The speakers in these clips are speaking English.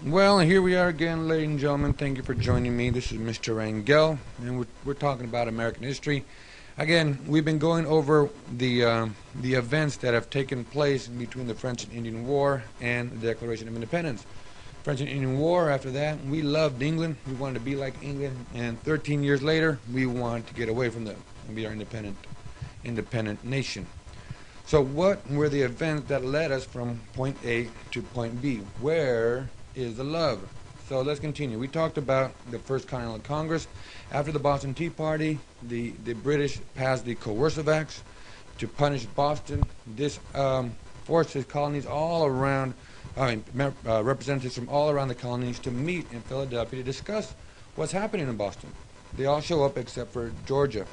Well, here we are again, ladies and gentlemen. Thank you for joining me. This is Mr. Rangel, and we're talking about American history. Again, we've been going over the events that have taken place between the French and Indian War and the Declaration of Independence. French and Indian War, after that, we loved England. We wanted to be like England, and 13 years later, we wanted to get away from them and be our independent nation. So what were the events that led us from point A to point B? Where is the love? So let's continue. We talked about the First Continental Congress. After the Boston Tea Party, the British passed the Coercive Acts to punish Boston. This forced his colonies all around, representatives from all around the colonies to meet in Philadelphia to discuss what's happening in Boston. They all show up except for Georgia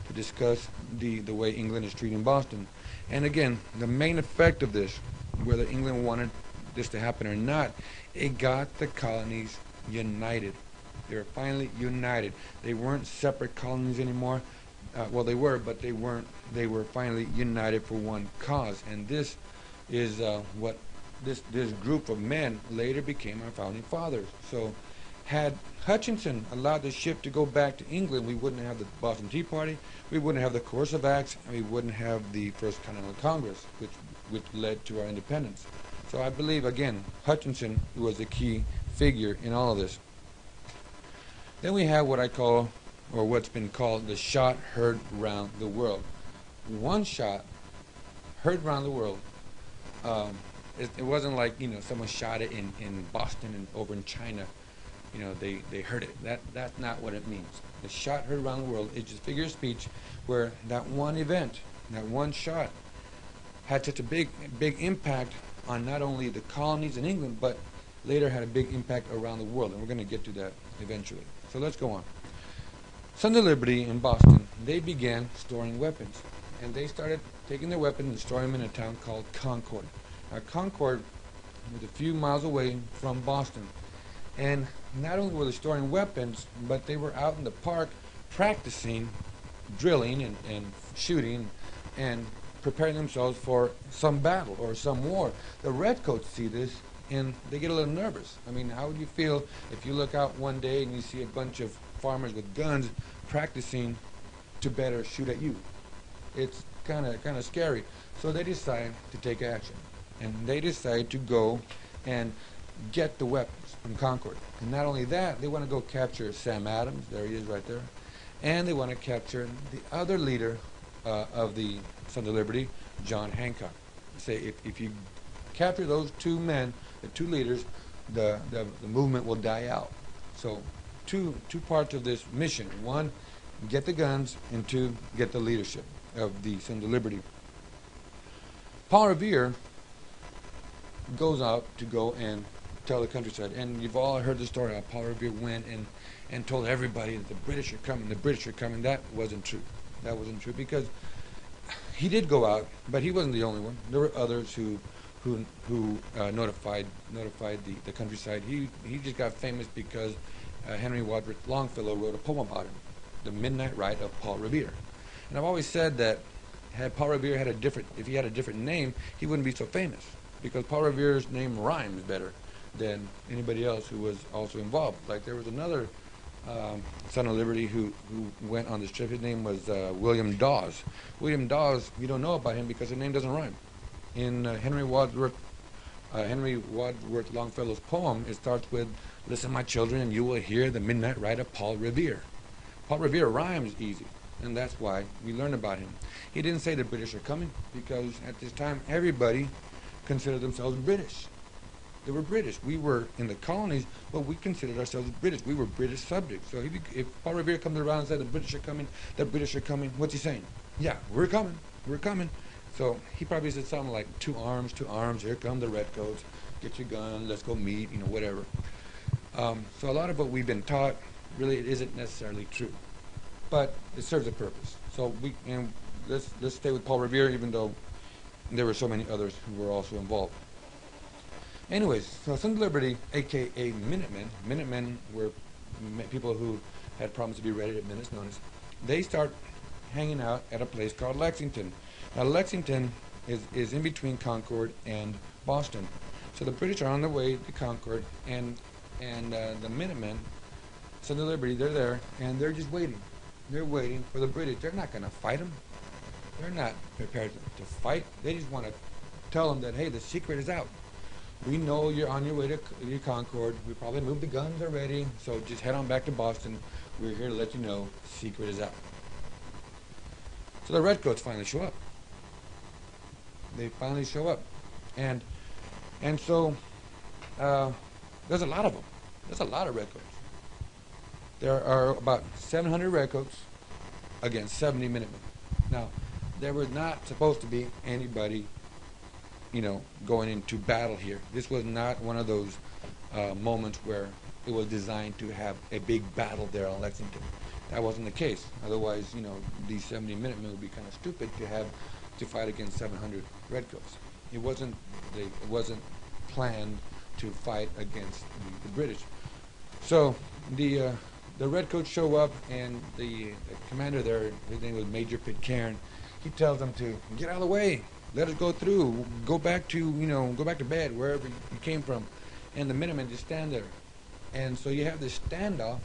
to discuss the way England is treating Boston. And again, the main effect of this, whether England wanted this to happen or not, it got the colonies united. They were finally united. They weren't separate colonies anymore. Well, they were, but they weren't. They were finally united for one cause. And this is what this group of men later became our founding fathers. So had Hutchinson allowed the ship to go back to England, we wouldn't have the Boston Tea Party, we wouldn't have the Coercive Acts, and we wouldn't have the First Continental Congress, which led to our independence. So I believe, again, Hutchinson was a key figure in all of this. Then we have what I call, or what's been called, the shot heard round the world. One shot heard round the world. It wasn't like, someone shot it in Boston and over in China. They heard it. That's not what it means. The shot heard around the world is just a figure of speech where that one event, that one shot, had such a big impact on not only the colonies in England, but later had a big impact around the world. And we're going to get to that eventually. So let's go on. Sons of Liberty in Boston, they began storing weapons. And they started taking their weapons and storing them in a town called Concord. Now, Concord was a few miles away from Boston. And not only were they storing weapons, but they were out in the park practicing drilling and shooting and preparing themselves for some battle or some war. The redcoats see this and they get a little nervous. I mean, how would you feel if you look out one day and you see a bunch of farmers with guns practicing to better shoot at you? It's kind of scary. So they decide to take action, and they decide to go and get the weapons from Concord. And not only that, they want to go capture Sam Adams. There he is right there. And they want to capture the other leader of the Sons of Liberty, John Hancock. Say if you capture those two men, the two leaders, the movement will die out. So two parts of this mission. One, get the guns, and two, get the leadership of the Sons of Liberty. Paul Revere goes out to go and tell the countryside. And you've all heard the story how Paul Revere went and told everybody that the British are coming, the British are coming. That wasn't true. That wasn't true, because he did go out, but he wasn't the only one. There were others who notified the countryside. He just got famous because Henry Wadsworth Longfellow wrote a poem about him, The Midnight Ride of Paul Revere. And I've always said that had Paul Revere if he had a different name, he wouldn't be so famous, because Paul Revere's name rhymes better than anybody else who was also involved. Like there was another Son of Liberty who went on this trip. His name was William Dawes. William Dawes, you don't know about him because his name doesn't rhyme. In Henry Wadsworth Longfellow's poem, it starts with, "Listen, my children, and you will hear the midnight ride of Paul Revere." Paul Revere rhymes easy, and that's why we learn about him. He didn't say the British are coming, because at this time everybody considered themselves British. They were British. We were in the colonies, but we considered ourselves British. We were British subjects. So if Paul Revere comes around and said the British are coming, what's he saying? Yeah, we're coming. So he probably said something like, two arms, here come the redcoats, get your gun, let's go meet, whatever. So a lot of what we've been taught, really it isn't necessarily true, but it serves a purpose. So let's stay with Paul Revere, even though there were so many others who were also involved. Anyways, so Sons of Liberty, a.k.a. Minutemen. Minutemen were people who had promised to be ready at minutes notice. They start hanging out at a place called Lexington. Now, Lexington is in between Concord and Boston. So the British are on their way to Concord, and the Minutemen, Sons of Liberty, they're there, and they're just waiting. They're waiting for the British. They're not going to fight them. They're not prepared to fight. They just want to tell them that, hey, the secret is out. We know you're on your way to Concord. We probably moved the guns already, so just head on back to Boston. We're here to let you know secret is out. So the Redcoats finally show up. They finally show up. And so there's a lot of them. There's a lot of Redcoats. There are about 700 Redcoats against 70 Minutemen. Now, there was not supposed to be anybody, going into battle here. This was not one of those moments where it was designed to have a big battle there on Lexington. That wasn't the case. Otherwise, these 70 Minutemen would be kind of stupid to fight against 700 Redcoats. It wasn't planned to fight against the British. So the Redcoats show up, and the commander there, his name was Major Pitcairn, he tells them to get out of the way. Let us go through. Go back to bed wherever you came from. And the Minutemen just stand there. And so you have this standoff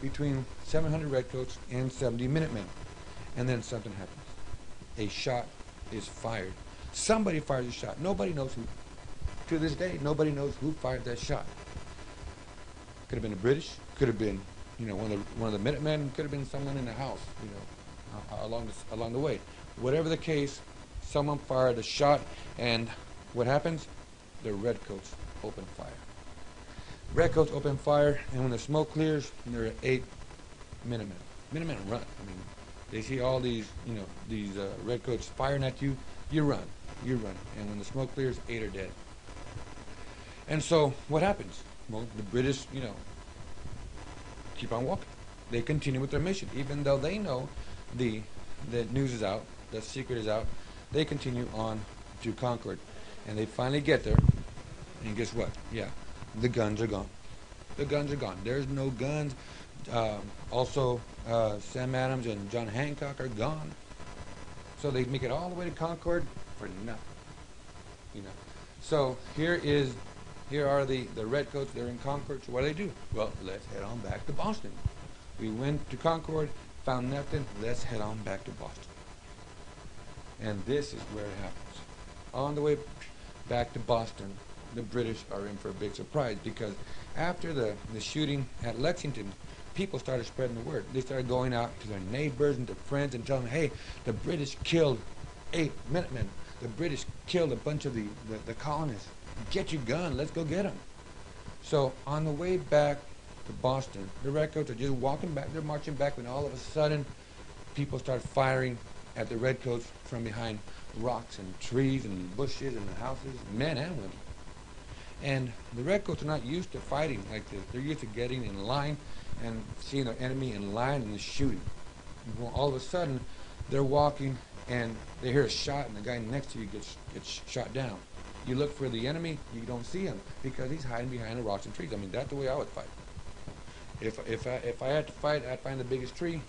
between 700 Redcoats and 70 Minutemen. And then something happens. A shot is fired. Somebody fires a shot. Nobody knows who. To this day, nobody knows who fired that shot. Could have been the British. Could have been, one of the Minutemen. Could have been someone in the house, along the way. Whatever the case, someone fired a shot, and what happens? The Redcoats open fire. Redcoats open fire, and when the smoke clears, there are 8 Minutemen. Minutemen run. They see all these Redcoats firing at you. You run. And when the smoke clears, 8 are dead. And so what happens? Well, the British, keep on walking. They continue with their mission, even though they know the news is out, the secret is out. They continue on to Concord, and they finally get there. And guess what? Yeah, the guns are gone. The guns are gone. There's no guns. Also, Sam Adams and John Hancock are gone. So they make it all the way to Concord for nothing. So here are the Redcoats. They're in Concord. So what do? Well, let's head on back to Boston. We went to Concord, found nothing. Let's head on back to Boston. And this is where it happens. On the way back to Boston, the British are in for a big surprise, because after the shooting at Lexington, people started spreading the word. They started going out to their neighbors and their friends and telling them, hey, the British killed 8 Minutemen. The British killed a bunch of the colonists. Get your gun. Let's go get them. So on the way back to Boston, the Redcoats are just walking back. They're marching back when all of a sudden people start firing at the Redcoats from behind rocks and trees and bushes and houses, men and women. And the Redcoats are not used to fighting like this. They're used to getting in line and seeing their enemy in line and shooting. And all of a sudden, they're walking and they hear a shot, and the guy next to you gets shot down. You look for the enemy, you don't see him because he's hiding behind the rocks and trees. That's the way I would fight. If I had to fight, I'd find the biggest tree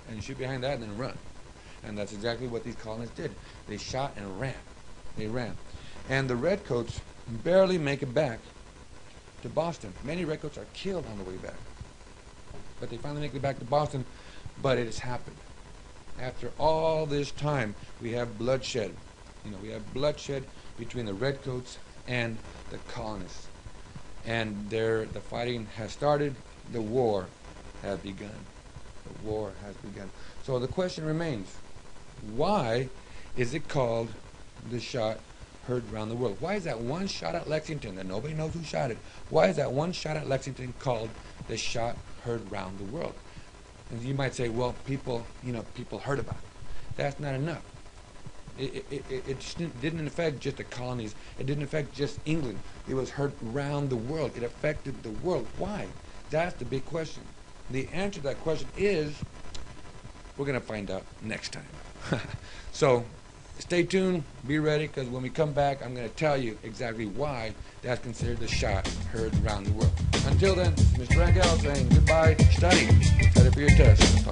and shoot behind that and then run. And that's exactly what these colonists did. They shot and ran. They ran. And the Redcoats barely make it back to Boston. Many Redcoats are killed on the way back. But they finally make it back to Boston. But it has happened. After all this time, we have bloodshed. We have bloodshed between the Redcoats and the colonists. And the fighting has started. The war has begun. The war has begun. So the question remains, why is it called the shot heard around the world? Why is that one shot at Lexington that nobody knows who shot it? Why is that one shot at Lexington called the shot heard around the world? And you might say, well, people heard about it. That's not enough. It didn't affect just the colonies. It didn't affect just England. It was heard around the world. It affected the world. Why? That's the big question. The answer to that question is, we're going to find out next time. So stay tuned, be ready, because when we come back, I'm going to tell you exactly why that's considered the shot heard around the world. Until then, Mr. Rangel saying goodbye. Study for your test.